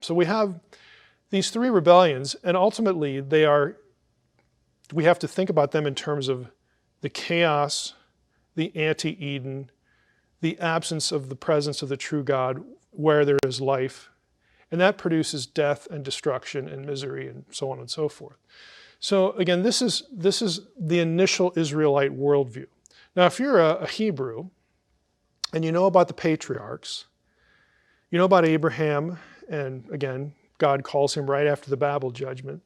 So we have these three rebellions, and ultimately we have to think about them in terms of the chaos, the anti-Eden, the absence of the presence of the true God where there is life, and that produces death and destruction and misery and so on and so forth. So again, this is the initial Israelite worldview. Now, if you're a Hebrew and you know about the patriarchs, you know about Abraham, and again, God calls him right after the Babel judgment.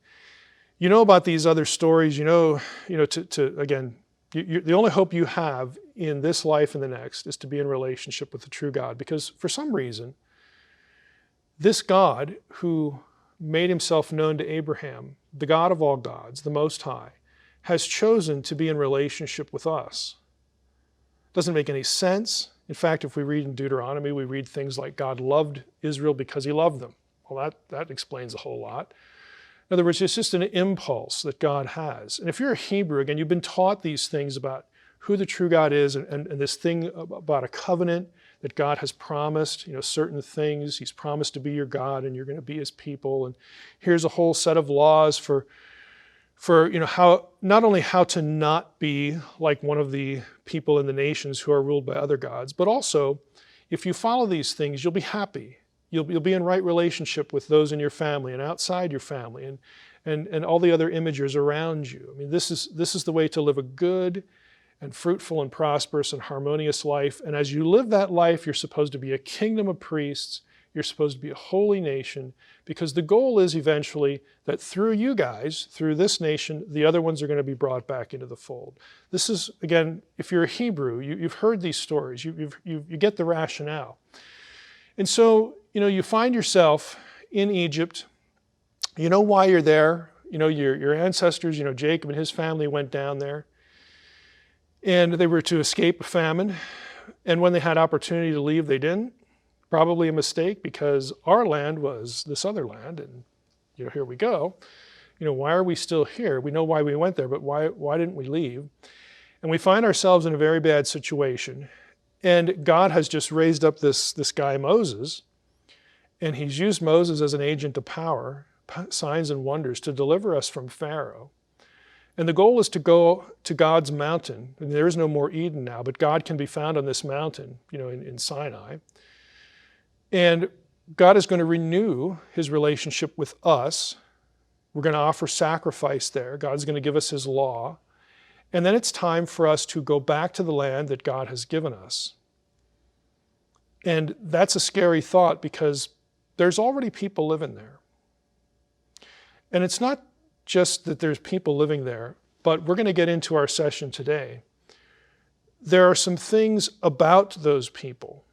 You know about these other stories. Again, the only hope you have in this life and the next is to be in relationship with the true God, because for some reason, this God who made himself known to Abraham, the God of all gods, the Most High, has chosen to be in relationship with us. Doesn't make any sense. In fact, if we read in Deuteronomy, we read things like God loved Israel because he loved them. Well, that explains a whole lot. In other words, it's just an impulse that God has. And if you're a Hebrew, again, you've been taught these things about who the true God is, and this thing about a covenant that God has promised, certain things. He's promised to be your God and you're going to be his people. And here's a whole set of laws for how, not only how to not be like one of the people in the nations who are ruled by other gods, but also if you follow these things, you'll be happy. You'll be in right relationship with those in your family and outside your family and all the other imagers around you. I mean, this is the way to live a good and fruitful and prosperous and harmonious life. And as you live that life, you're supposed to be a kingdom of priests. You're supposed to be a holy nation, because the goal is eventually that through you guys, through this nation, the other ones are going to be brought back into the fold. This is, again, if you're a Hebrew, you've heard these stories. You get the rationale. And so, you find yourself in Egypt. You know why you're there. Your ancestors, Jacob and his family went down there. And they were to escape a famine. And when they had opportunity to leave, they didn't. Probably a mistake, because our land was this other land. And, here we go. Why are we still here? We know why we went there, but why didn't we leave? And we find ourselves in a very bad situation. And God has just raised up this guy, Moses. And he's used Moses as an agent of power, signs and wonders, to deliver us from Pharaoh. And the goal is to go to God's mountain. And there is no more Eden now, but God can be found on this mountain, in Sinai. And God is going to renew his relationship with us. We're going to offer sacrifice there. God's going to give us his law. And then it's time for us to go back to the land that God has given us. And that's a scary thought, because there's already people living there. And it's not just that there's people living there, but we're going to get into our session today. There are some things about those people,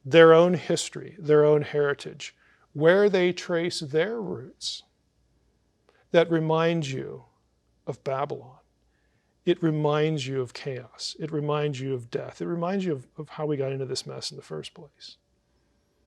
their own history, their own heritage, where they trace their roots, that remind you of Babylon. It reminds you of chaos. It reminds you of death. It reminds you of how we got into this mess in the first place.